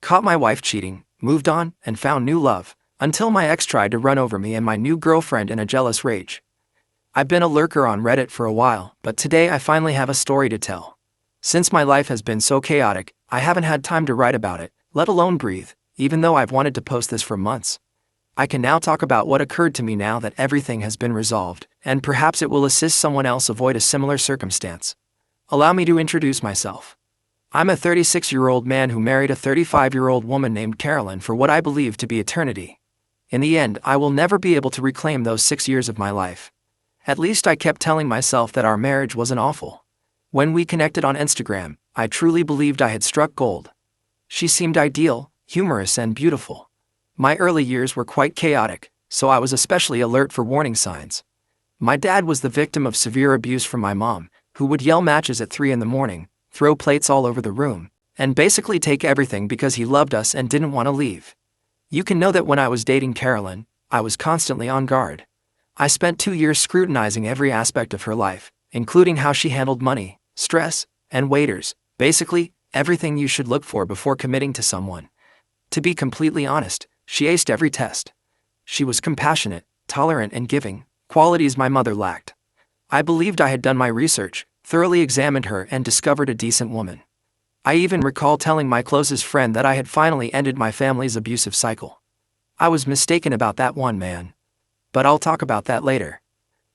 caught my wife cheating, moved on, and found new love, until my ex tried to run over me and my new girlfriend in a jealous rage. I've been a lurker on Reddit for a while, but today I finally have a story to tell. Since my life has been so chaotic, I haven't had time to write about it, let alone breathe, even though I've wanted to post this for months. I can now talk about what occurred to me now that everything has been resolved, and perhaps it will assist someone else avoid a similar circumstance. Allow me to introduce myself. I'm a 36-year-old man who married a 35-year-old woman named Carolyn for what I believe to be eternity. In the end, I will never be able to reclaim those 6 years of my life. At least I kept telling myself that our marriage wasn't awful. When we connected on Instagram, I truly believed I had struck gold. She seemed ideal, humorous, and beautiful. My early years were quite chaotic, so I was especially alert for warning signs. My dad was the victim of severe abuse from my mom, who would yell matches at 3 in the morning, throw plates all over the room, and basically take everything because he loved us and didn't want to leave. You can know that when I was dating Carolyn, I was constantly on guard. I spent 2 years scrutinizing every aspect of her life, including how she handled money, stress, and waiters, basically, everything you should look for before committing to someone. To be completely honest, she aced every test. She was compassionate, tolerant, and giving, qualities my mother lacked. I believed I had done my research, thoroughly examined her, and discovered a decent woman. I even recall telling my closest friend that I had finally ended my family's abusive cycle. I was mistaken about that one, man. But I'll talk about that later.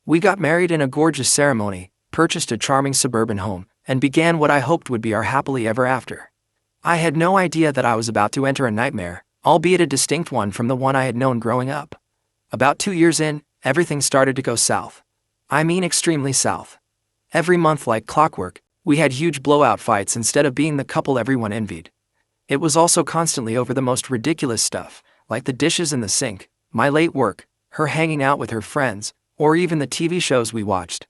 We got married in a gorgeous ceremony, purchased a charming suburban home, and began what I hoped would be our happily ever after. I had no idea that I was about to enter a nightmare, albeit a distinct one from the one I had known growing up. About 2 years in, everything started to go south. I mean extremely south. Every month, like clockwork, we had huge blowout fights instead of being the couple everyone envied. It was also constantly over the most ridiculous stuff, like the dishes in the sink, my late work, her hanging out with her friends, or even the TV shows we watched.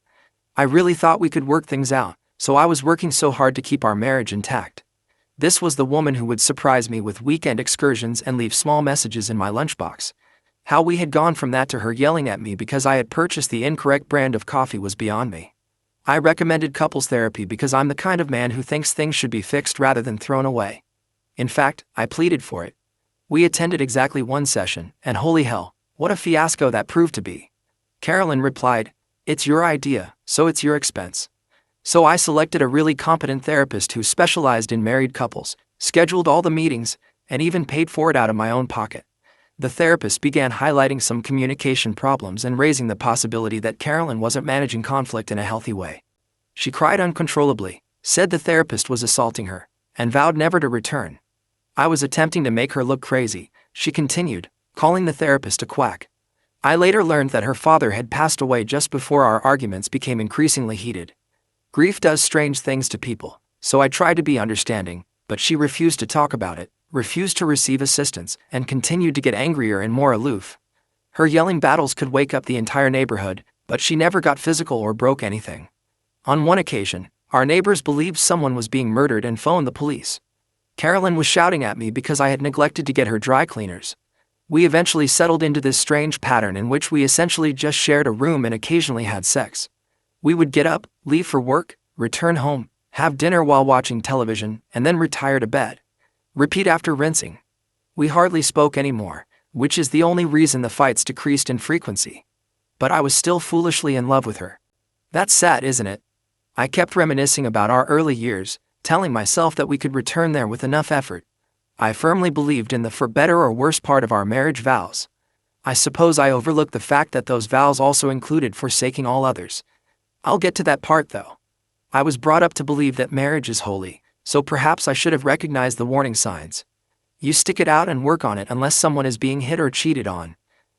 I really thought we could work things out, so I was working so hard to keep our marriage intact. This was the woman who would surprise me with weekend excursions and leave small messages in my lunchbox. How we had gone from that to her yelling at me because I had purchased the incorrect brand of coffee was beyond me. I recommended couples therapy because I'm the kind of man who thinks things should be fixed rather than thrown away. In fact, I pleaded for it. We attended exactly one session, and holy hell, what a fiasco that proved to be. Carolyn replied, "It's your idea, so it's your expense." So I selected a really competent therapist who specialized in married couples, scheduled all the meetings, and even paid for it out of my own pocket. The therapist began highlighting some communication problems and raising the possibility that Carolyn wasn't managing conflict in a healthy way. She cried uncontrollably, said the therapist was assaulting her, and vowed never to return. I was attempting to make her look crazy, she continued, calling the therapist a quack. I later learned that her father had passed away just before our arguments became increasingly heated. Grief does strange things to people, so I tried to be understanding, but she refused to talk about it, refused to receive assistance, and continued to get angrier and more aloof. Her yelling battles could wake up the entire neighborhood, but she never got physical or broke anything. On one occasion, our neighbors believed someone was being murdered and phoned the police. Carolyn was shouting at me because I had neglected to get her dry cleaners. We eventually settled into this strange pattern in which we essentially just shared a room and occasionally had sex. We would get up, leave for work, return home, have dinner while watching television, and then retire to bed. Repeat after rinsing. We hardly spoke anymore, which is the only reason the fights decreased in frequency. But I was still foolishly in love with her. That's sad, isn't it? I kept reminiscing about our early years, telling myself that we could return there with enough effort. I firmly believed in the for better or worse part of our marriage vows. I suppose I overlooked the fact that those vows also included forsaking all others. I'll get to that part though. I was brought up to believe that marriage is holy, so perhaps I should have recognized the warning signs. You stick it out and work on it unless someone is being hit or cheated on.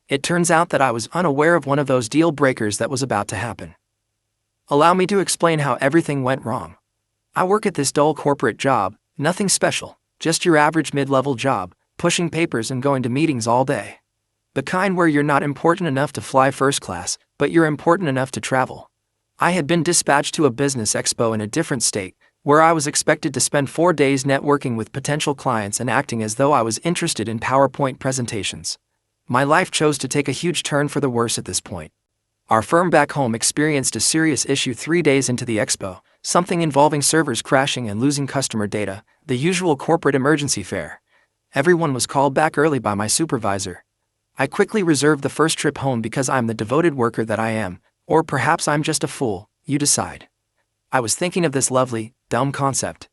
It turns out that I was unaware of one of those deal breakers that was about to happen. Allow me to explain how everything went wrong. I work at this dull corporate job, nothing special, just your average mid-level job, pushing papers and going to meetings all day. The kind where you're not important enough to fly first class, but you're important enough to travel. I had been dispatched to a business expo in a different state, where I was expected to spend 4 days networking with potential clients and acting as though I was interested in PowerPoint presentations. My life chose to take a huge turn for the worse at this point. Our firm back home experienced a serious issue 3 days into the expo, something involving servers crashing and losing customer data, the usual corporate emergency fare. Everyone was called back early by my supervisor. I quickly reserved the first trip home because I'm the devoted worker that I am, or perhaps I'm just a fool, you decide. I was thinking of this lovely, dumb concept.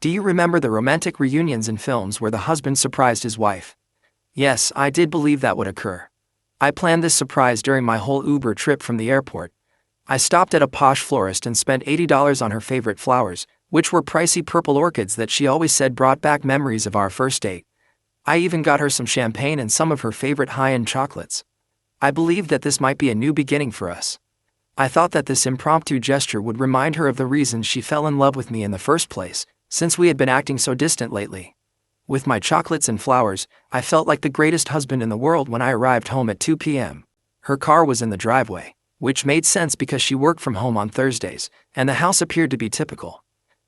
Do you remember the romantic reunions in films where the husband surprised his wife? Yes, I did believe that would occur. I planned this surprise during my whole Uber trip from the airport. I stopped at a posh florist and spent $80 on her favorite flowers, which were pricey purple orchids that she always said brought back memories of our first date. I even got her some champagne and some of her favorite high-end chocolates. I believed that this might be a new beginning for us. I thought that this impromptu gesture would remind her of the reason she fell in love with me in the first place, since we had been acting so distant lately. With my chocolates and flowers, I felt like the greatest husband in the world when I arrived home at 2 p.m. Her car was in the driveway, which made sense because she worked from home on Thursdays, and the house appeared to be typical.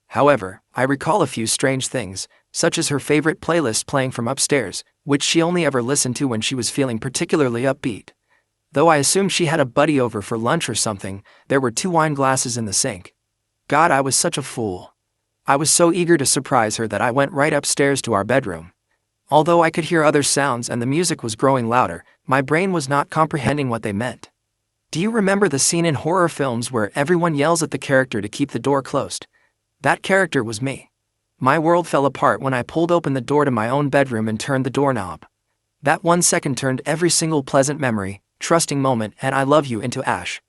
However, I recall a few strange things, such as her favorite playlist playing from upstairs, which she only ever listened to when she was feeling particularly upbeat. Though I assumed she had a buddy over for lunch or something, there were 2 wine glasses in the sink. God, I was such a fool. I was so eager to surprise her that I went right upstairs to our bedroom. Although I could hear other sounds and the music was growing louder, my brain was not comprehending what they meant. Do you remember the scene in horror films where everyone yells at the character to keep the door closed? That character was me. My world fell apart when I pulled open the door to my own bedroom and turned the doorknob. That 1 second turned every single pleasant memory, trusting moment, and I love you into ash.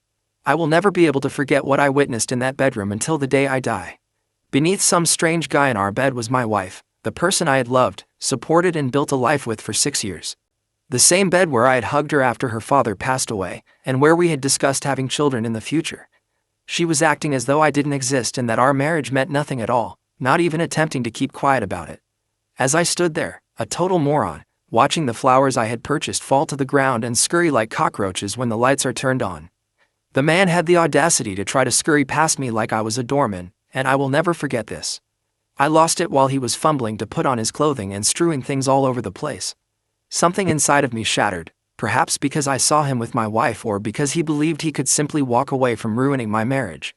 I will never be able to forget what I witnessed in that bedroom until the day I die. Beneath some strange guy in our bed was my wife, the person I had loved, supported and built a life with for 6 years. The same bed where I had hugged her after her father passed away, and where we had discussed having children in the future. She was acting as though I didn't exist and that our marriage meant nothing at all, not even attempting to keep quiet about it. As I stood there, a total moron, watching the flowers I had purchased fall to the ground and scurry like cockroaches when the lights are turned on. The man had the audacity to try to scurry past me like I was a doorman, and I will never forget this. I lost it while he was fumbling to put on his clothing and strewing things all over the place. Something inside of me shattered, perhaps because I saw him with my wife or because he believed he could simply walk away from ruining my marriage.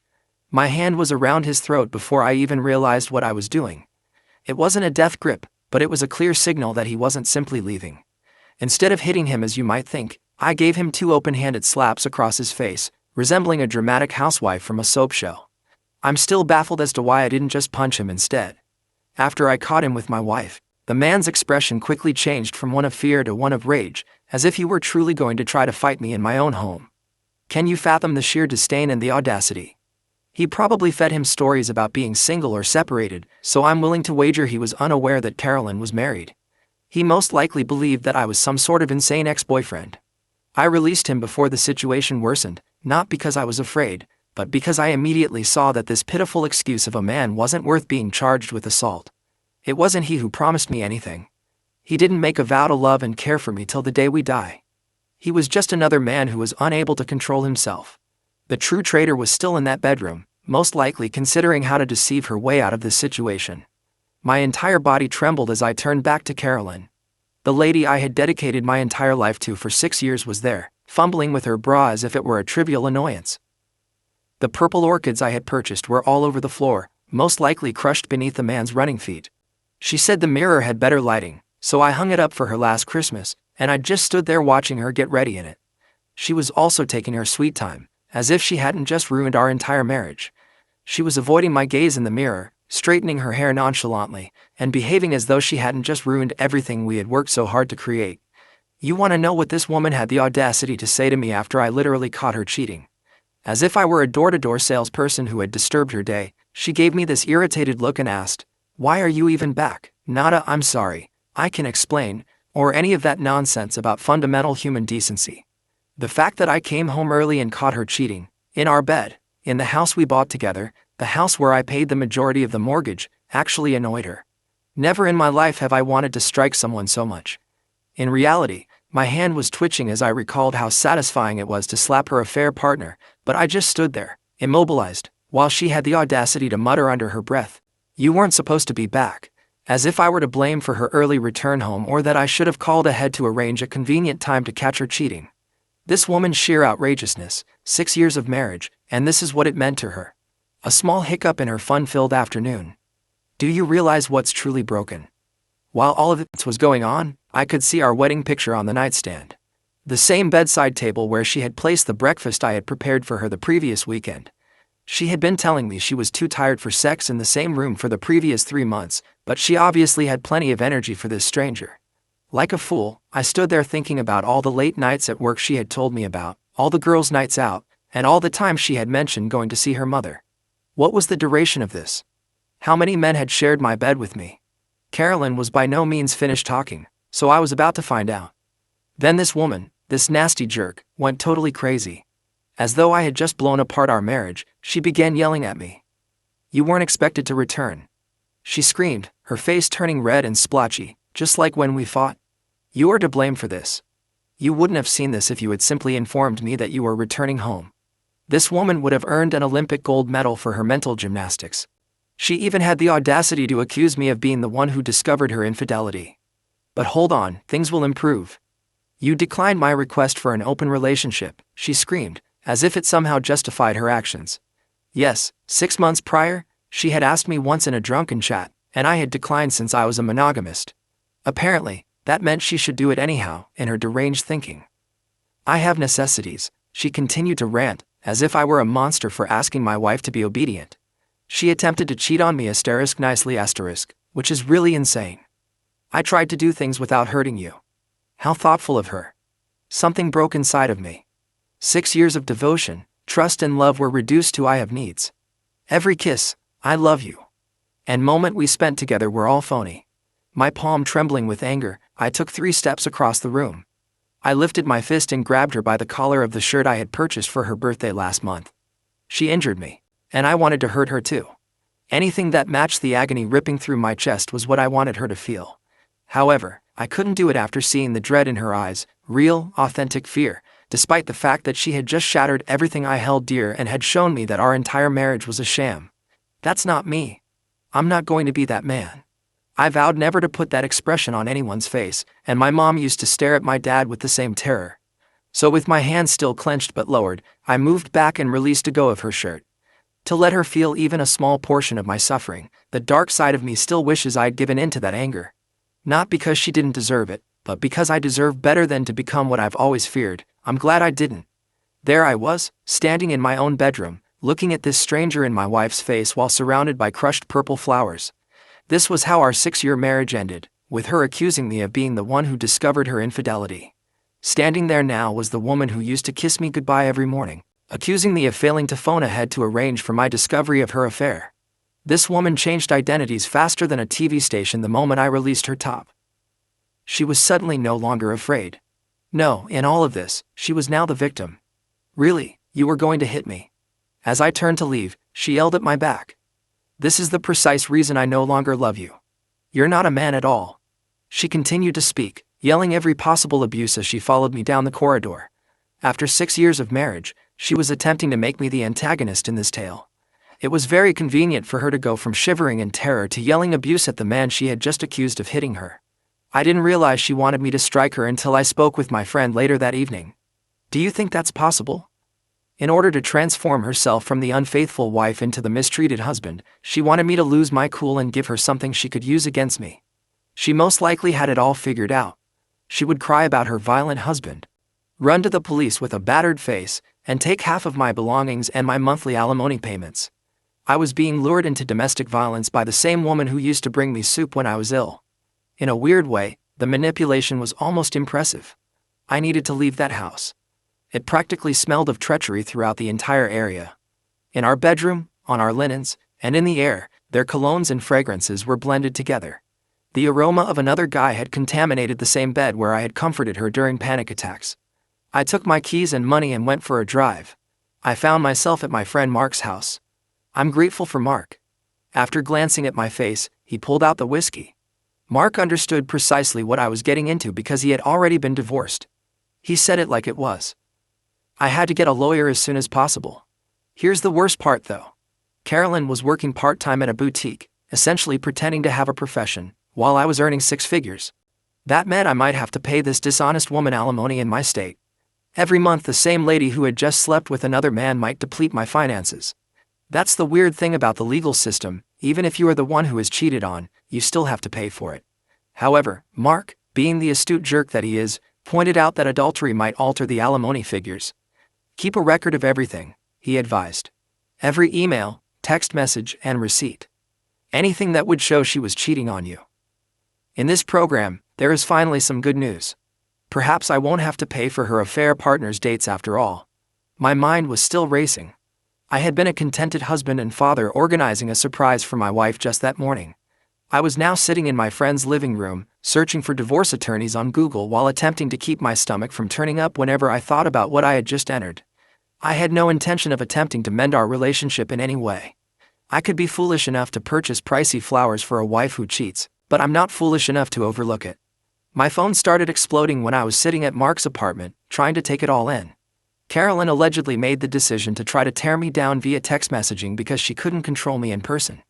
My hand was around his throat before I even realized what I was doing. It wasn't a death grip, but it was a clear signal that he wasn't simply leaving. Instead of hitting him as you might think, I gave him 2 open-handed slaps across his face, resembling a dramatic housewife from a soap show. I'm still baffled as to why I didn't just punch him instead. After I caught him with my wife, the man's expression quickly changed from one of fear to one of rage, as if he were truly going to try to fight me in my own home. Can you fathom the sheer disdain and the audacity? He probably fed him stories about being single or separated, so I'm willing to wager he was unaware that Carolyn was married. He most likely believed that I was some sort of insane ex-boyfriend. I released him before the situation worsened, not because I was afraid, but because I immediately saw that this pitiful excuse of a man wasn't worth being charged with assault. It wasn't he who promised me anything. He didn't make a vow to love and care for me till the day we die. He was just another man who was unable to control himself. The true traitor was still in that bedroom, most likely considering how to deceive her way out of this situation. My entire body trembled as I turned back to Carolyn. The lady I had dedicated my entire life to for 6 years was there, fumbling with her bra as if it were a trivial annoyance. The purple orchids I had purchased were all over the floor, most likely crushed beneath the man's running feet. She said the mirror had better lighting, so I hung it up for her last Christmas, and I just stood there watching her get ready in it. She was also taking her sweet time, as if she hadn't just ruined our entire marriage. She was avoiding my gaze in the mirror, straightening her hair nonchalantly, and behaving as though she hadn't just ruined everything we had worked so hard to create. You want to know what this woman had the audacity to say to me after I literally caught her cheating? As if I were a door-to-door salesperson who had disturbed her day, she gave me this irritated look and asked, "Why are you even back?" Nada, I'm sorry, I can explain, or any of that nonsense about fundamental human decency. The fact that I came home early and caught her cheating, in our bed, in the house we bought together, the house where I paid the majority of the mortgage, actually annoyed her. Never in my life have I wanted to strike someone so much. In reality, my hand was twitching as I recalled how satisfying it was to slap her affair partner, but I just stood there, immobilized, while she had the audacity to mutter under her breath, "You weren't supposed to be back," as if I were to blame for her early return home or that I should have called ahead to arrange a convenient time to catch her cheating. This woman's sheer outrageousness, 6 years of marriage, and this is what it meant to her. A small hiccup in her fun-filled afternoon. Do you realize what's truly broken? While all of this was going on, I could see our wedding picture on the nightstand. The same bedside table where she had placed the breakfast I had prepared for her the previous weekend. She had been telling me she was too tired for sex in the same room for the previous 3 months, but she obviously had plenty of energy for this stranger. Like a fool, I stood there thinking about all the late nights at work she had told me about, all the girls' nights out, and all the times she had mentioned going to see her mother. What was the duration of this? How many men had shared my bed with me? Carolyn was by no means finished talking, so I was about to find out. Then this woman, this nasty jerk, went totally crazy. As though I had just blown apart our marriage, she began yelling at me. "You weren't expected to return," she screamed, her face turning red and splotchy, just like when we fought. "You are to blame for this. You wouldn't have seen this if you had simply informed me that you were returning home." This woman would have earned an Olympic gold medal for her mental gymnastics. She even had the audacity to accuse me of being the one who discovered her infidelity. "But hold on, things will improve. You declined my request for an open relationship," she screamed, as if it somehow justified her actions. Yes, 6 months prior, she had asked me once in a drunken chat, and I had declined since I was a monogamist. Apparently, that meant she should do it anyhow, in her deranged thinking. "I have necessities," she continued to rant, as if I were a monster for asking my wife to be obedient. She attempted to cheat on me *nicely*, which is really insane. "I tried to do things without hurting you." How thoughtful of her. Something broke inside of me. 6 years of devotion, trust and love were reduced to "I have needs." Every kiss, "I love you," and moment we spent together were all phony. My palm trembling with anger, I took 3 steps across the room. I lifted my fist and grabbed her by the collar of the shirt I had purchased for her birthday last month. She injured me, and I wanted to hurt her too. Anything that matched the agony ripping through my chest was what I wanted her to feel. However, I couldn't do it after seeing the dread in her eyes, real, authentic fear, despite the fact that she had just shattered everything I held dear and had shown me that our entire marriage was a sham. That's not me. I'm not going to be that man. I vowed never to put that expression on anyone's face, and my mom used to stare at my dad with the same terror. So with my hands still clenched but lowered, I moved back and released a go of her shirt. To let her feel even a small portion of my suffering, the dark side of me still wishes I'd given in to that anger. Not because she didn't deserve it, but because I deserve better than to become what I've always feared. I'm glad I didn't. There I was, standing in my own bedroom, looking at this stranger in my wife's face while surrounded by crushed purple flowers. This was how our 6-year marriage ended, with her accusing me of being the one who discovered her infidelity. Standing there now was the woman who used to kiss me goodbye every morning, accusing me of failing to phone ahead to arrange for my discovery of her affair. This woman changed identities faster than a TV station the moment I released her top. She was suddenly no longer afraid. No, in all of this, she was now the victim. "Really, you were going to hit me?" As I turned to leave, she yelled at my back. "This is the precise reason I no longer love you. You're not a man at all." She continued to speak, yelling every possible abuse as she followed me down the corridor. After 6 years of marriage, she was attempting to make me the antagonist in this tale. It was very convenient for her to go from shivering in terror to yelling abuse at the man she had just accused of hitting her. I didn't realize she wanted me to strike her until I spoke with my friend later that evening. Do you think that's possible? In order to transform herself from the unfaithful wife into the mistreated husband, she wanted me to lose my cool and give her something she could use against me. She most likely had it all figured out. She would cry about her violent husband, run to the police with a battered face, and take half of my belongings and my monthly alimony payments. I was being lured into domestic violence by the same woman who used to bring me soup when I was ill. In a weird way, the manipulation was almost impressive. I needed to leave that house. It practically smelled of treachery throughout the entire area. In our bedroom, on our linens, and in the air, their colognes and fragrances were blended together. The aroma of another guy had contaminated the same bed where I had comforted her during panic attacks. I took my keys and money and went for a drive. I found myself at my friend Mark's house. I'm grateful for Mark. After glancing at my face, he pulled out the whiskey. Mark understood precisely what I was getting into because he had already been divorced. He said it like it was. I had to get a lawyer as soon as possible. Here's the worst part though. Carolyn was working part-time at a boutique, essentially pretending to have a profession, while I was earning 6 figures. That meant I might have to pay this dishonest woman alimony in my state. Every month the same lady who had just slept with another man might deplete my finances. That's the weird thing about the legal system, even if you are the one who is cheated on, you still have to pay for it. However, Mark, being the astute jerk that he is, pointed out that adultery might alter the alimony figures. Keep a record of everything, he advised. Every email, text message, and receipt. Anything that would show she was cheating on you. In this program, there is finally some good news. Perhaps I won't have to pay for her affair partner's dates after all. My mind was still racing. I had been a contented husband and father organizing a surprise for my wife just that morning. I was now sitting in my friend's living room, searching for divorce attorneys on Google while attempting to keep my stomach from turning up whenever I thought about what I had just entered. I had no intention of attempting to mend our relationship in any way. I could be foolish enough to purchase pricey flowers for a wife who cheats, but I'm not foolish enough to overlook it. My phone started exploding when I was sitting at Mark's apartment, trying to take it all in. Carolyn allegedly made the decision to try to tear me down via text messaging because she couldn't control me in person.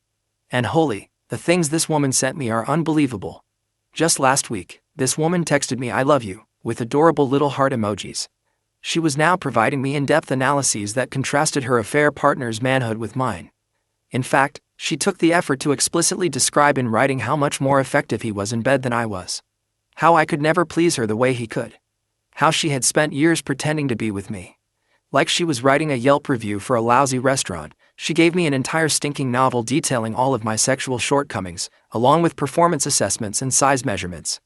And holy, the things this woman sent me are unbelievable. Just last week, this woman texted me "I love you," with adorable little heart emojis. She was now providing me in-depth analyses that contrasted her affair partner's manhood with mine. In fact, she took the effort to explicitly describe in writing how much more effective he was in bed than I was. How I could never please her the way he could. How she had spent years pretending to be with me. Like she was writing a Yelp review for a lousy restaurant, she gave me an entire stinking novel detailing all of my sexual shortcomings, along with performance assessments and size measurements.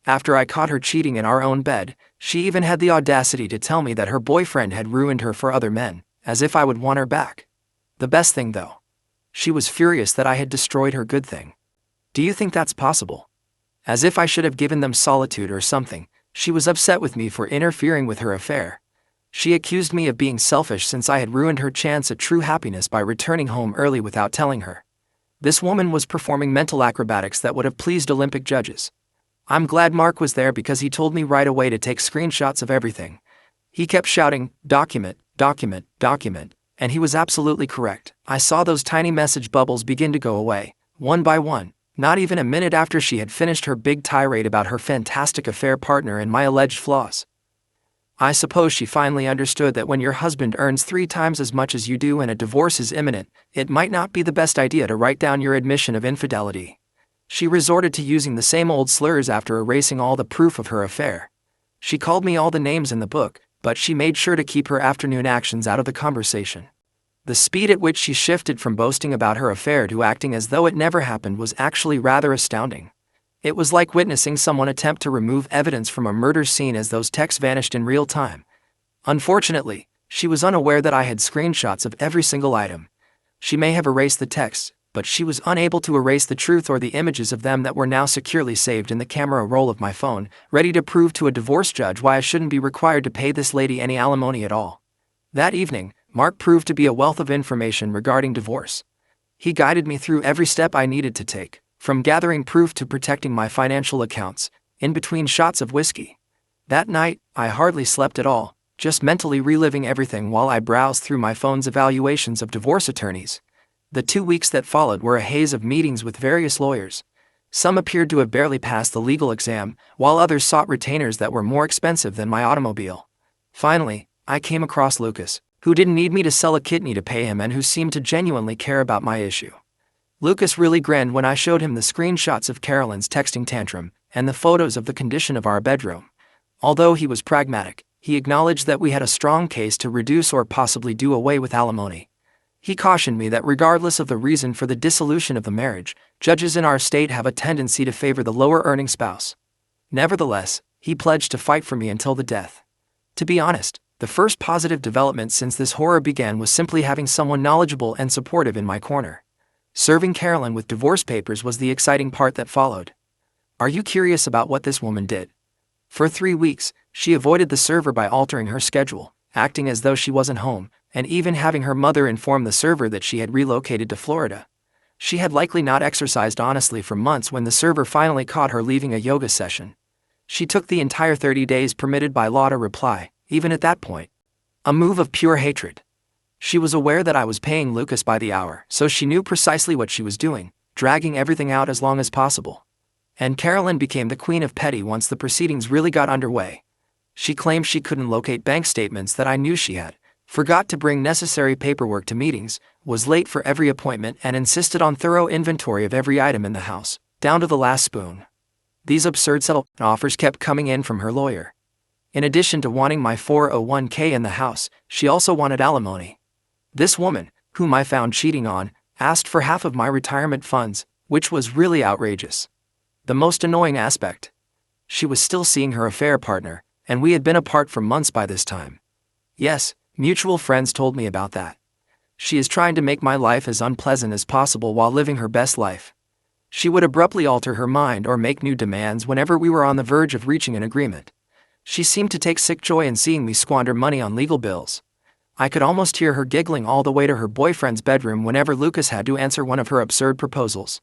After I caught her cheating in our own bed, she even had the audacity to tell me that her boyfriend had ruined her for other men, as if I would want her back. The best thing though. She was furious that I had destroyed her good thing. Do you think that's possible? As if I should have given them solitude or something, she was upset with me for interfering with her affair. She accused me of being selfish since I had ruined her chance at true happiness by returning home early without telling her. This woman was performing mental acrobatics that would have pleased Olympic judges. I'm glad Mark was there because he told me right away to take screenshots of everything. He kept shouting, "Document, document, document," and he was absolutely correct. I saw those tiny message bubbles begin to go away, one by one, not even a minute after she had finished her big tirade about her fantastic affair partner and my alleged flaws. I suppose she finally understood that when your husband earns 3 times as much as you do and a divorce is imminent, it might not be the best idea to write down your admission of infidelity. She resorted to using the same old slurs after erasing all the proof of her affair. She called me all the names in the book, but she made sure to keep her afternoon actions out of the conversation. The speed at which she shifted from boasting about her affair to acting as though it never happened was actually rather astounding. It was like witnessing someone attempt to remove evidence from a murder scene as those texts vanished in real time. Unfortunately, she was unaware that I had screenshots of every single item. She may have erased the texts, but she was unable to erase the truth or the images of them that were now securely saved in the camera roll of my phone, ready to prove to a divorce judge why I shouldn't be required to pay this lady any alimony at all. That evening, Mark proved to be a wealth of information regarding divorce. He guided me through every step I needed to take, from gathering proof to protecting my financial accounts, in between shots of whiskey. That night, I hardly slept at all, just mentally reliving everything while I browsed through my phone's evaluations of divorce attorneys. The 2 weeks that followed were a haze of meetings with various lawyers. Some appeared to have barely passed the legal exam, while others sought retainers that were more expensive than my automobile. Finally, I came across Lucas, who didn't need me to sell a kidney to pay him and who seemed to genuinely care about my issue. Lucas really grinned when I showed him the screenshots of Carolyn's texting tantrum and the photos of the condition of our bedroom. Although he was pragmatic, he acknowledged that we had a strong case to reduce or possibly do away with alimony. He cautioned me that regardless of the reason for the dissolution of the marriage, judges in our state have a tendency to favor the lower-earning spouse. Nevertheless, he pledged to fight for me until the death. To be honest, the first positive development since this horror began was simply having someone knowledgeable and supportive in my corner. Serving Carolyn with divorce papers was the exciting part that followed. Are you curious about what this woman did? For 3 weeks, she avoided the server by altering her schedule, acting as though she wasn't home, and even having her mother inform the server that she had relocated to Florida. She had likely not exercised honestly for months when the server finally caught her leaving a yoga session. She took the entire 30 days permitted by law to reply, even at that point. A move of pure hatred. She was aware that I was paying Lucas by the hour, so she knew precisely what she was doing, dragging everything out as long as possible. And Carolyn became the queen of petty once the proceedings really got underway. She claimed she couldn't locate bank statements that I knew she had, forgot to bring necessary paperwork to meetings, was late for every appointment and insisted on thorough inventory of every item in the house, down to the last spoon. These absurd settlement offers kept coming in from her lawyer. In addition to wanting my 401k in the house, she also wanted alimony. This woman, whom I found cheating on, asked for half of my retirement funds, which was really outrageous. The most annoying aspect: she was still seeing her affair partner, and we had been apart for months by this time. Yes, mutual friends told me about that. She is trying to make my life as unpleasant as possible while living her best life. She would abruptly alter her mind or make new demands whenever we were on the verge of reaching an agreement. She seemed to take sick joy in seeing me squander money on legal bills. I could almost hear her giggling all the way to her boyfriend's bedroom whenever Lucas had to answer one of her absurd proposals.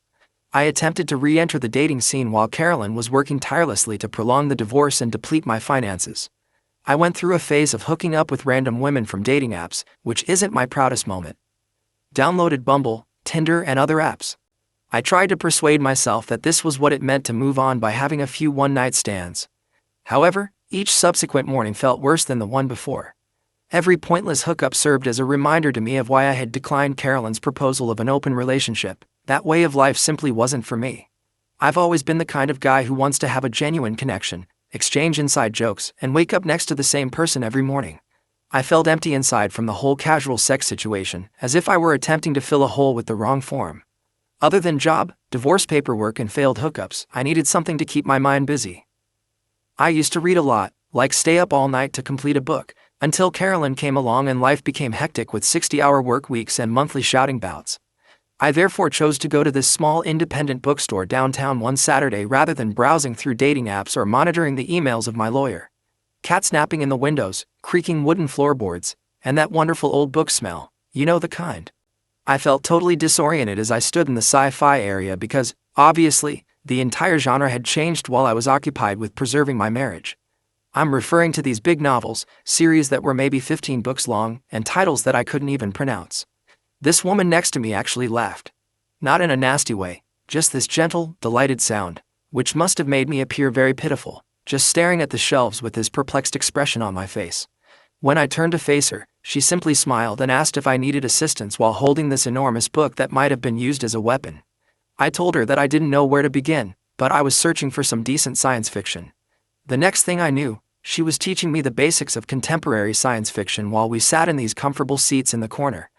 I attempted to re-enter the dating scene while Carolyn was working tirelessly to prolong the divorce and deplete my finances. I went through a phase of hooking up with random women from dating apps, which isn't my proudest moment. Downloaded Bumble, Tinder, and other apps. I tried to persuade myself that this was what it meant to move on by having a few one-night stands. However, each subsequent morning felt worse than the one before. Every pointless hookup served as a reminder to me of why I had declined Carolyn's proposal of an open relationship. That way of life simply wasn't for me. I've always been the kind of guy who wants to have a genuine connection, exchange inside jokes, and wake up next to the same person every morning. I felt empty inside from the whole casual sex situation, as if I were attempting to fill a hole with the wrong form. Other than job, divorce paperwork, and failed hookups, I needed something to keep my mind busy. I used to read a lot, like stay up all night to complete a book, until Carolyn came along and life became hectic with 60-hour work weeks and monthly shouting bouts. I therefore chose to go to this small independent bookstore downtown one Saturday rather than browsing through dating apps or monitoring the emails of my lawyer. Cat snapping in the windows, creaking wooden floorboards, and that wonderful old book smell, you know the kind. I felt totally disoriented as I stood in the sci-fi area because, obviously, the entire genre had changed while I was occupied with preserving my marriage. I'm referring to these big novels, series that were maybe 15 books long, and titles that I couldn't even pronounce. This woman next to me actually laughed. Not in a nasty way, just this gentle, delighted sound, which must have made me appear very pitiful, just staring at the shelves with this perplexed expression on my face. When I turned to face her, she simply smiled and asked if I needed assistance while holding this enormous book that might have been used as a weapon. I told her that I didn't know where to begin, but I was searching for some decent science fiction. The next thing I knew, she was teaching me the basics of contemporary science fiction while we sat in these comfortable seats in the corner.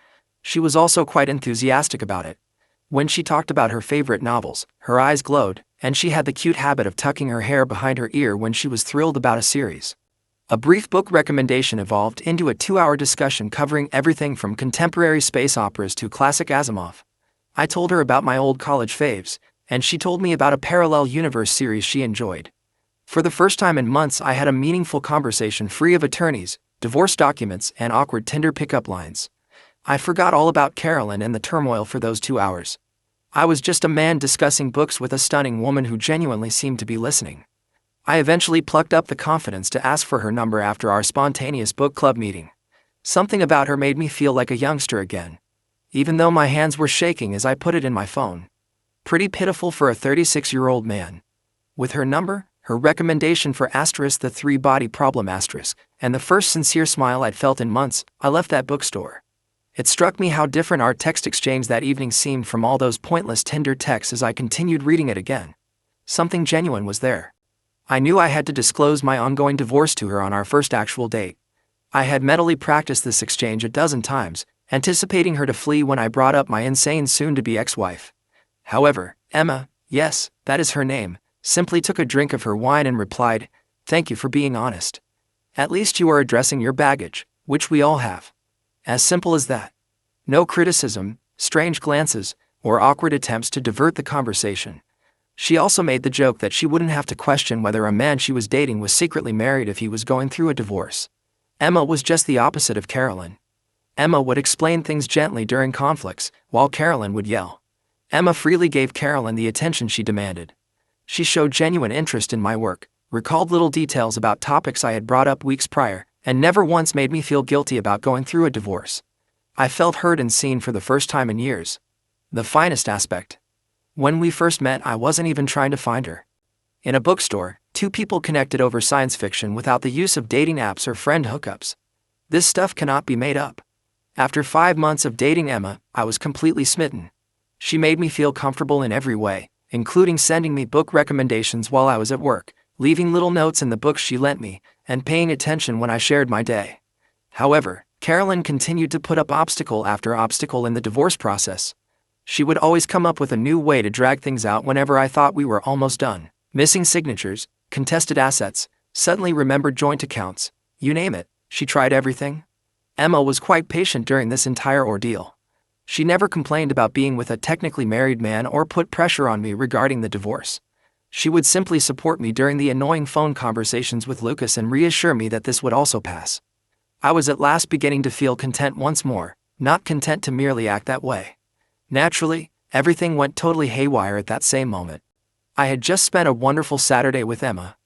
She was also quite enthusiastic about it. When she talked about her favorite novels, her eyes glowed, and she had the cute habit of tucking her hair behind her ear when she was thrilled about a series. A brief book recommendation evolved into a 2-hour discussion covering everything from contemporary space operas to classic Asimov. I told her about my old college faves, and she told me about a parallel universe series she enjoyed. For the first time in months, I had a meaningful conversation free of attorneys, divorce documents, and awkward Tinder pickup lines. I forgot all about Carolyn and the turmoil for those 2 hours. I was just a man discussing books with a stunning woman who genuinely seemed to be listening. I eventually plucked up the confidence to ask for her number after our spontaneous book club meeting. Something about her made me feel like a youngster again, even though my hands were shaking as I put it in my phone. Pretty pitiful for a 36-year-old man. With her number, her recommendation for the 3-body problem and the first sincere smile I'd felt in months, I left that bookstore. It struck me how different our text exchange that evening seemed from all those pointless Tinder texts as I continued reading it again. Something genuine was there. I knew I had to disclose my ongoing divorce to her on our first actual date. I had mentally practiced this exchange a dozen times, anticipating her to flee when I brought up my insane soon-to-be ex-wife. However, Emma, yes, that is her name, simply took a drink of her wine and replied, "Thank you for being honest. At least you are addressing your baggage, which we all have." As simple as that. No criticism, strange glances, or awkward attempts to divert the conversation. She also made the joke that she wouldn't have to question whether a man she was dating was secretly married if he was going through a divorce. Emma was just the opposite of Carolyn. Emma would explain things gently during conflicts, while Carolyn would yell. Emma freely gave Carolyn the attention she demanded. She showed genuine interest in my work, recalled little details about topics I had brought up weeks prior, and never once made me feel guilty about going through a divorce. I felt heard and seen for the first time in years. The finest aspect. When we first met, I wasn't even trying to find her. In a bookstore, 2 people connected over science fiction without the use of dating apps or friend hookups. This stuff cannot be made up. After 5 months of dating Emma, I was completely smitten. She made me feel comfortable in every way, including sending me book recommendations while I was at work, leaving little notes in the books she lent me, and paying attention when I shared my day. However, Carolyn continued to put up obstacle after obstacle in the divorce process. She would always come up with a new way to drag things out whenever I thought we were almost done. Missing signatures, contested assets, suddenly remembered joint accounts, you name it, she tried everything. Emma was quite patient during this entire ordeal. She never complained about being with a technically married man or put pressure on me regarding the divorce. She would simply support me during the annoying phone conversations with Lucas and reassure me that this would also pass. I was at last beginning to feel content once more, not content to merely act that way. Naturally, everything went totally haywire at that same moment. I had just spent a wonderful Saturday with Emma.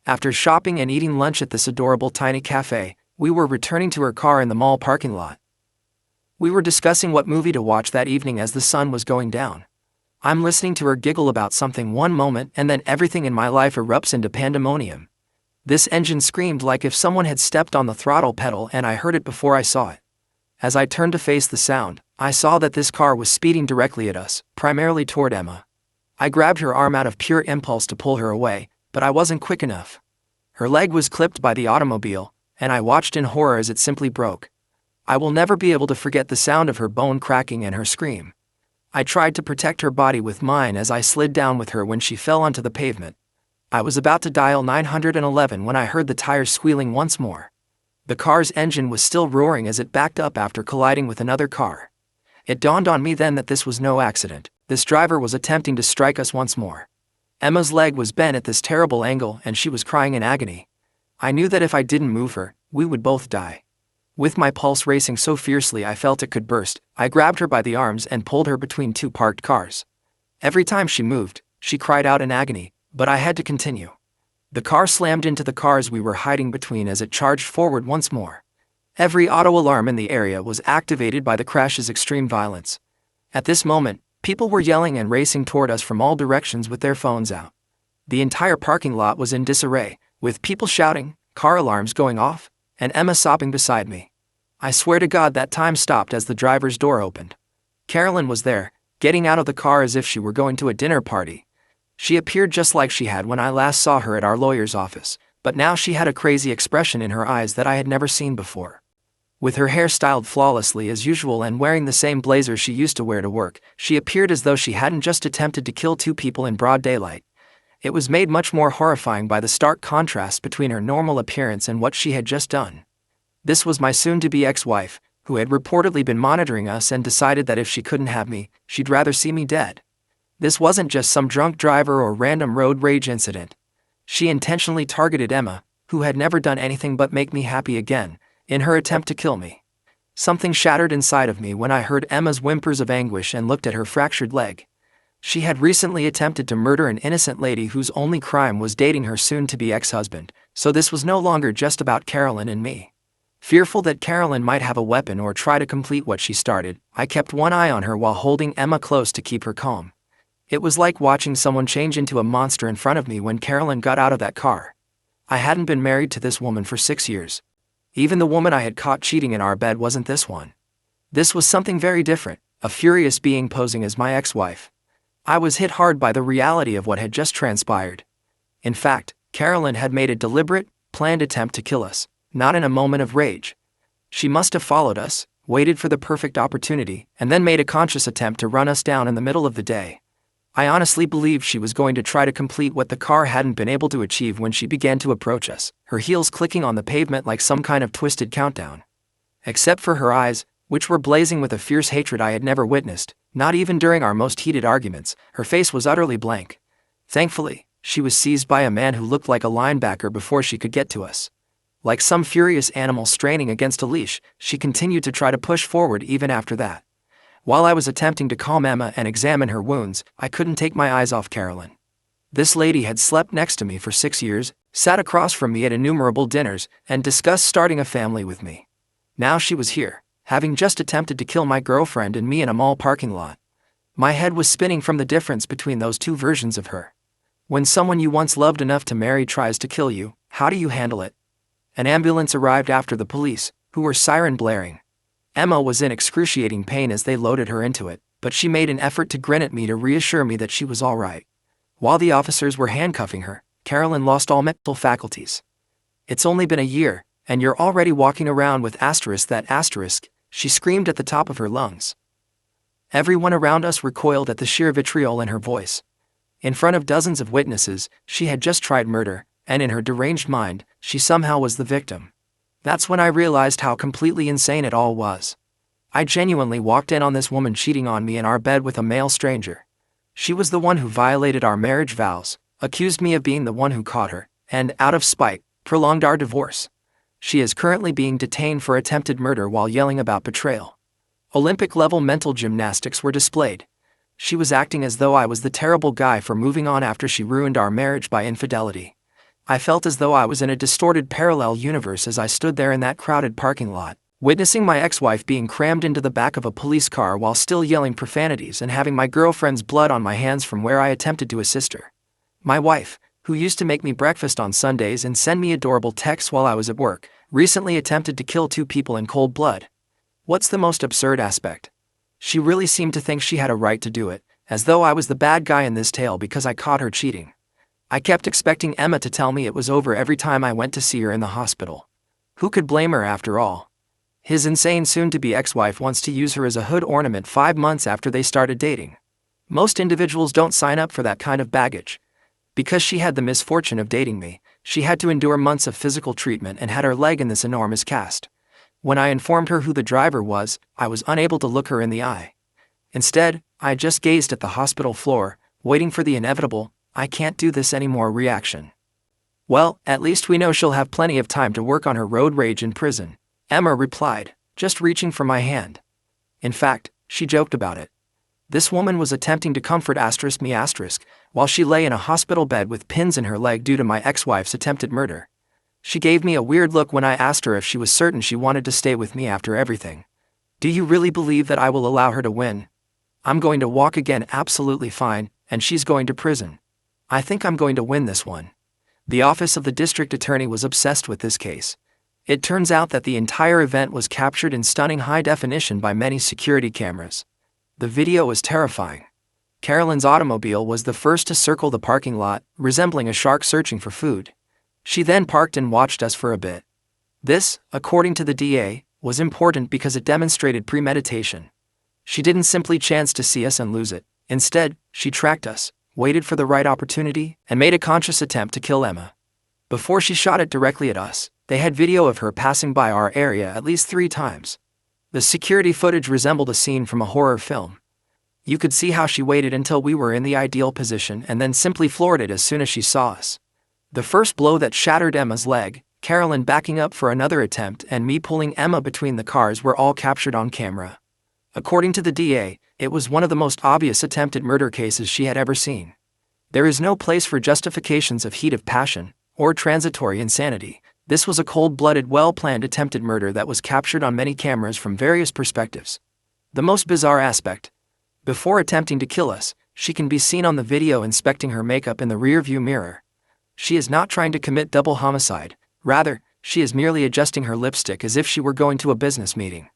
After shopping and eating lunch at this adorable tiny cafe, we were returning to her car in the mall parking lot. We were discussing what movie to watch that evening as the sun was going down. I'm listening to her giggle about something one moment and then everything in my life erupts into pandemonium. This engine screamed like if someone had stepped on the throttle pedal and I heard it before I saw it. As I turned to face the sound, I saw that this car was speeding directly at us, primarily toward Emma. I grabbed her arm out of pure impulse to pull her away, but I wasn't quick enough. Her leg was clipped by the automobile, and I watched in horror as it simply broke. I will never be able to forget the sound of her bone cracking and her scream. I tried to protect her body with mine as I slid down with her when she fell onto the pavement. I was about to dial 911 when I heard the tires squealing once more. The car's engine was still roaring as it backed up after colliding with another car. It dawned on me then that this was no accident. This driver was attempting to strike us once more. Emma's leg was bent at this terrible angle and she was crying in agony. I knew that if I didn't move her, we would both die. With my pulse racing so fiercely I felt it could burst, I grabbed her by the arms and pulled her between two parked cars. Every time she moved, she cried out in agony, but I had to continue. The car slammed into the cars we were hiding between as it charged forward once more. Every auto alarm in the area was activated by the crash's extreme violence. At this moment, people were yelling and racing toward us from all directions with their phones out. The entire parking lot was in disarray, with people shouting, car alarms going off, and Emma sobbing beside me. I swear to God that time stopped as the driver's door opened. Carolyn was there, getting out of the car as if she were going to a dinner party. She appeared just like she had when I last saw her at our lawyer's office, but now she had a crazy expression in her eyes that I had never seen before. With her hair styled flawlessly as usual and wearing the same blazer she used to wear to work, she appeared as though she hadn't just attempted to kill two people in broad daylight. It was made much more horrifying by the stark contrast between her normal appearance and what she had just done. This was my soon-to-be ex-wife, who had reportedly been monitoring us and decided that if she couldn't have me, she'd rather see me dead. This wasn't just some drunk driver or random road rage incident. She intentionally targeted Emma, who had never done anything but make me happy again, in her attempt to kill me. Something shattered inside of me when I heard Emma's whimpers of anguish and looked at her fractured leg. She had recently attempted to murder an innocent lady whose only crime was dating her soon-to-be ex-husband, so this was no longer just about Carolyn and me. Fearful that Carolyn might have a weapon or try to complete what she started, I kept one eye on her while holding Emma close to keep her calm. It was like watching someone change into a monster in front of me when Carolyn got out of that car. I hadn't been married to this woman for 6 years. Even the woman I had caught cheating in our bed wasn't this one. This was something very different, a furious being posing as my ex-wife. I was hit hard by the reality of what had just transpired. In fact, Carolyn had made a deliberate, planned attempt to kill us, not in a moment of rage. She must have followed us, waited for the perfect opportunity, and then made a conscious attempt to run us down in the middle of the day. I honestly believed she was going to try to complete what the car hadn't been able to achieve when she began to approach us, her heels clicking on the pavement like some kind of twisted countdown. Except for her eyes, which were blazing with a fierce hatred I had never witnessed, not even during our most heated arguments, her face was utterly blank. Thankfully, she was seized by a man who looked like a linebacker before she could get to us. Like some furious animal straining against a leash, she continued to try to push forward even after that. While I was attempting to calm Emma and examine her wounds, I couldn't take my eyes off Carolyn. This lady had slept next to me for 6 years, sat across from me at innumerable dinners, and discussed starting a family with me. Now she was here, having just attempted to kill my girlfriend and me in a mall parking lot. My head was spinning from the difference between those two versions of her. When someone you once loved enough to marry tries to kill you, how do you handle it? An ambulance arrived after the police, who were siren blaring. Emma was in excruciating pain as they loaded her into it, but she made an effort to grin at me to reassure me that she was all right. While the officers were handcuffing her, Carolyn lost all mental faculties. "It's only been a year, and you're already walking around with that asterisk," she screamed at the top of her lungs. Everyone around us recoiled at the sheer vitriol in her voice. In front of dozens of witnesses, she had just tried murder, and in her deranged mind, she somehow was the victim. That's when I realized how completely insane it all was. I genuinely walked in on this woman cheating on me in our bed with a male stranger. She was the one who violated our marriage vows, accused me of being the one who caught her, and, out of spite, prolonged our divorce. She is currently being detained for attempted murder while yelling about betrayal. Olympic-level mental gymnastics were displayed. She was acting as though I was the terrible guy for moving on after she ruined our marriage by infidelity. I felt as though I was in a distorted parallel universe as I stood there in that crowded parking lot, witnessing my ex-wife being crammed into the back of a police car while still yelling profanities and having my girlfriend's blood on my hands from where I attempted to assist her. My wife, who used to make me breakfast on Sundays and send me adorable texts while I was at work, recently attempted to kill 2 people in cold blood. What's the most absurd aspect? She really seemed to think she had a right to do it, as though I was the bad guy in this tale because I caught her cheating. I kept expecting Emma to tell me it was over every time I went to see her in the hospital. Who could blame her after all? His insane soon-to-be ex-wife wants to use her as a hood ornament 5 months after they started dating. Most individuals don't sign up for that kind of baggage. Because she had the misfortune of dating me, she had to endure months of physical treatment and had her leg in this enormous cast. When I informed her who the driver was, I was unable to look her in the eye. Instead, I just gazed at the hospital floor, waiting for the inevitable, "I can't do this anymore" reaction. "Well, at least we know she'll have plenty of time to work on her road rage in prison," Emma replied, just reaching for my hand. In fact, she joked about it. This woman was attempting to comfort me while she lay in a hospital bed with pins in her leg due to my ex-wife's attempted murder. She gave me a weird look when I asked her if she was certain she wanted to stay with me after everything. "Do you really believe that I will allow her to win? I'm going to walk again absolutely fine, and she's going to prison. I think I'm going to win this one." The office of the district attorney was obsessed with this case. It turns out that the entire event was captured in stunning high definition by many security cameras. The video was terrifying. Carolyn's automobile was the first to circle the parking lot, resembling a shark searching for food. She then parked and watched us for a bit. This, according to the DA, was important because it demonstrated premeditation. She didn't simply chance to see us and lose it. Instead, she tracked us, waited for the right opportunity, and made a conscious attempt to kill Emma. Before she shot it directly at us, they had video of her passing by our area at least 3 times. The security footage resembled a scene from a horror film. You could see how she waited until we were in the ideal position and then simply floored it as soon as she saw us. The first blow that shattered Emma's leg, Carolyn backing up for another attempt, and me pulling Emma between the cars were all captured on camera. According to the DA, it was one of the most obvious attempted murder cases she had ever seen. There is no place for justifications of heat of passion or transitory insanity. This was a cold-blooded, well-planned attempted murder that was captured on many cameras from various perspectives. The most bizarre aspect: before attempting to kill us, she can be seen on the video inspecting her makeup in the rear-view mirror. She is not trying to commit double homicide. Rather, she is merely adjusting her lipstick as if she were going to a business meeting.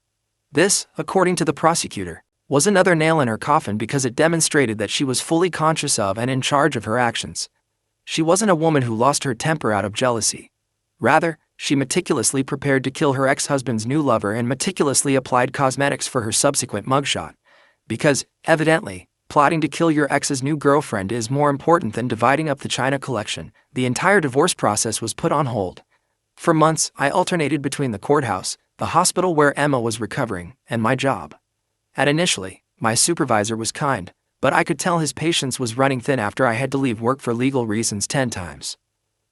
This, according to the prosecutor, was another nail in her coffin because it demonstrated that she was fully conscious of and in charge of her actions. She wasn't a woman who lost her temper out of jealousy. Rather, she meticulously prepared to kill her ex-husband's new lover and meticulously applied cosmetics for her subsequent mugshot. Because, evidently, plotting to kill your ex's new girlfriend is more important than dividing up the china collection, the entire divorce process was put on hold. For months, I alternated between the courthouse, the hospital where Emma was recovering, and my job. Initially, my supervisor was kind, but I could tell his patience was running thin after I had to leave work for legal reasons 10 times.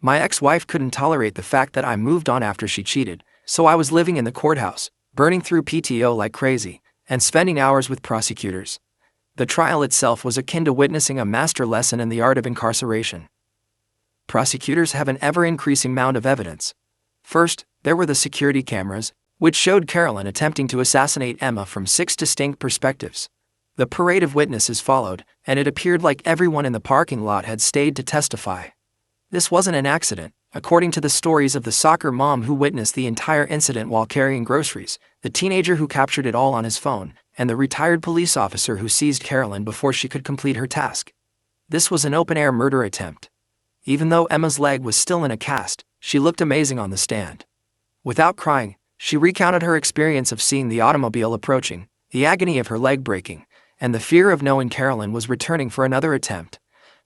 My ex-wife couldn't tolerate the fact that I moved on after she cheated, so I was living in the courthouse, burning through PTO like crazy, and spending hours with prosecutors. The trial itself was akin to witnessing a master lesson in the art of incarceration. Prosecutors have an ever-increasing mound of evidence. First, there were the security cameras, which showed Carolyn attempting to assassinate Emma from 6 distinct perspectives. The parade of witnesses followed, and it appeared like everyone in the parking lot had stayed to testify. This wasn't an accident, according to the stories of the soccer mom who witnessed the entire incident while carrying groceries, the teenager who captured it all on his phone, and the retired police officer who seized Carolyn before she could complete her task. This was an open-air murder attempt. Even though Emma's leg was still in a cast, she looked amazing on the stand. Without crying, she recounted her experience of seeing the automobile approaching, the agony of her leg breaking, and the fear of knowing Carolyn was returning for another attempt.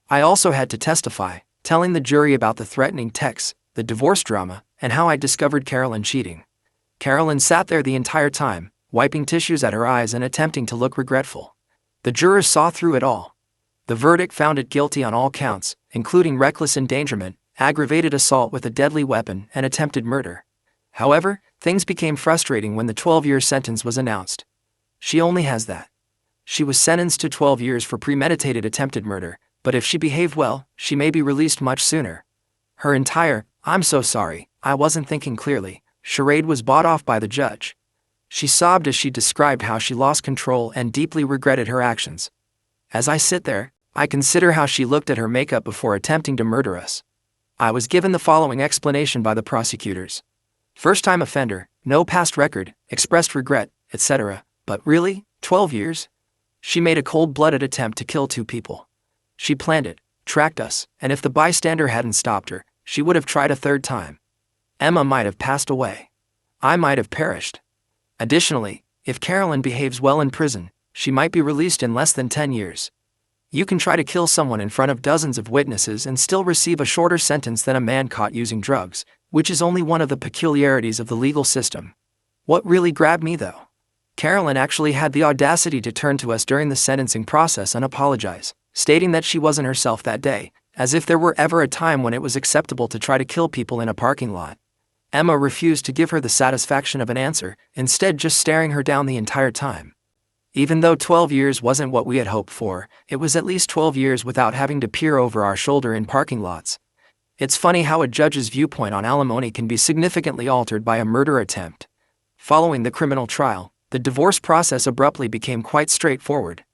I also had to testify, telling the jury about the threatening texts, the divorce drama, and how I discovered Carolyn cheating. Carolyn sat there the entire time, wiping tissues at her eyes and attempting to look regretful. The jurors saw through it all. The verdict found it guilty on all counts, including reckless endangerment, aggravated assault with a deadly weapon, and attempted murder. However, things became frustrating when the 12-year sentence was announced. She only has that. She was sentenced to 12 years for premeditated attempted murder, but if she behaved well, she may be released much sooner. Her entire, "I'm so sorry, I wasn't thinking clearly," charade was bought off by the judge. She sobbed as she described how she lost control and deeply regretted her actions. As I sit there, I consider how she looked at her makeup before attempting to murder us. I was given the following explanation by the prosecutors. First-time offender, no past record, expressed regret, etc. But really, 12 years? She made a cold-blooded attempt to kill 2 people. She planned it, tracked us, and if the bystander hadn't stopped her, she would have tried a 3rd time. Emma might have passed away. I might have perished. Additionally, if Carolyn behaves well in prison, she might be released in less than 10 years. You can try to kill someone in front of dozens of witnesses and still receive a shorter sentence than a man caught using drugs, which is only one of the peculiarities of the legal system. What really grabbed me though? Carolyn actually had the audacity to turn to us during the sentencing process and apologize, stating that she wasn't herself that day, as if there were ever a time when it was acceptable to try to kill people in a parking lot. Emma refused to give her the satisfaction of an answer, instead just staring her down the entire time. Even though 12 years wasn't what we had hoped for, it was at least 12 years without having to peer over our shoulder in parking lots. It's funny how a judge's viewpoint on alimony can be significantly altered by a murder attempt. Following the criminal trial, the divorce process abruptly became quite straightforward.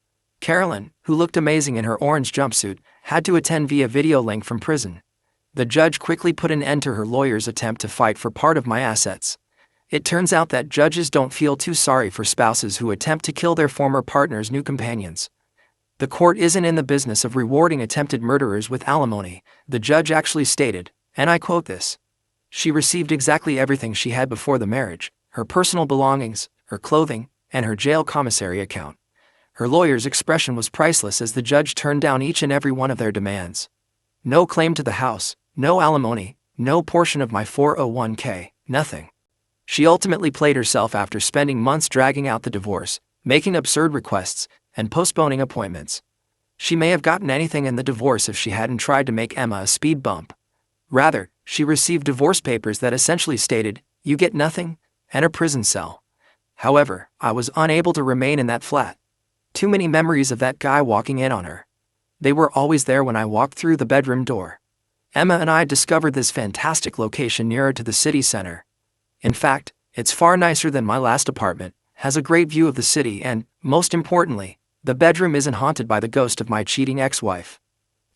Carolyn, who looked amazing in her orange jumpsuit, had to attend via video link from prison. The judge quickly put an end to her lawyer's attempt to fight for part of my assets. It turns out that judges don't feel too sorry for spouses who attempt to kill their former partner's new companions. The court isn't in the business of rewarding attempted murderers with alimony, the judge actually stated, and I quote this. She received exactly everything she had before the marriage, her personal belongings, her clothing, and her jail commissary account. Her lawyer's expression was priceless as the judge turned down each and every one of their demands. No claim to the house, no alimony, no portion of my 401k, nothing. She ultimately played herself after spending months dragging out the divorce, making absurd requests, and postponing appointments. She may have gotten anything in the divorce if she hadn't tried to make Emma a speed bump. Rather, she received divorce papers that essentially stated, "You get nothing," and a prison cell. However, I was unable to remain in that flat. Too many memories of that guy walking in on her. They were always there when I walked through the bedroom door. Emma and I discovered this fantastic location nearer to the city center. In fact, it's far nicer than my last apartment, has a great view of the city and, most importantly, the bedroom isn't haunted by the ghost of my cheating ex-wife.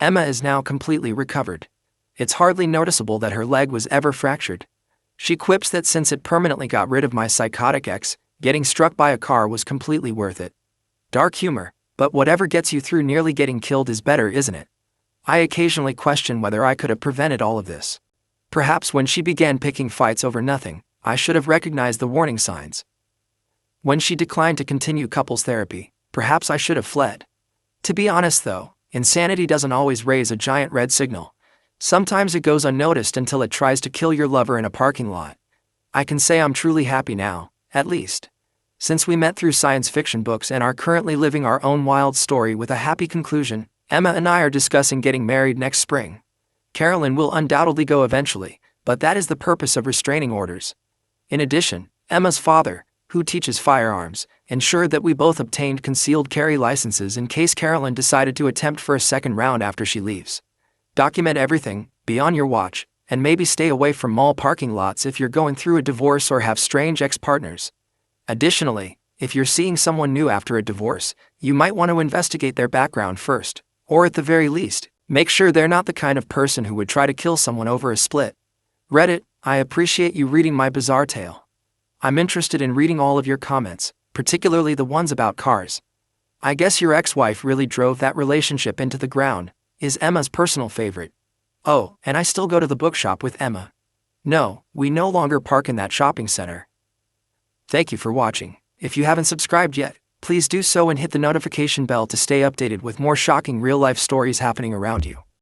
Emma is now completely recovered. It's hardly noticeable that her leg was ever fractured. She quips that since it permanently got rid of my psychotic ex, getting struck by a car was completely worth it. Dark humor, but whatever gets you through nearly getting killed is better, isn't it? I occasionally question whether I could have prevented all of this. Perhaps when she began picking fights over nothing, I should have recognized the warning signs. When she declined to continue couples therapy, perhaps I should have fled. To be honest though, insanity doesn't always raise a giant red signal. Sometimes it goes unnoticed until it tries to kill your lover in a parking lot. I can say I'm truly happy now, at least. Since we met through science fiction books and are currently living our own wild story with a happy conclusion, Emma and I are discussing getting married next spring. Carolyn will undoubtedly go eventually, but that is the purpose of restraining orders. In addition, Emma's father, who teaches firearms, ensured that we both obtained concealed carry licenses in case Carolyn decided to attempt for a second round after she leaves. Document everything, be on your watch, and maybe stay away from mall parking lots if you're going through a divorce or have strange ex-partners. Additionally, if you're seeing someone new after a divorce, you might want to investigate their background first, or at the very least, make sure they're not the kind of person who would try to kill someone over a split. Reddit, I appreciate you reading my bizarre tale. I'm interested in reading all of your comments, particularly the ones about cars. I guess your ex-wife really drove that relationship into the ground. is Emma's personal favorite. Oh, and I still go to the bookshop with Emma. No, we no longer park in that shopping center. Thank you for watching. If you haven't subscribed yet, please do so and hit the notification bell to stay updated with more shocking real-life stories happening around you.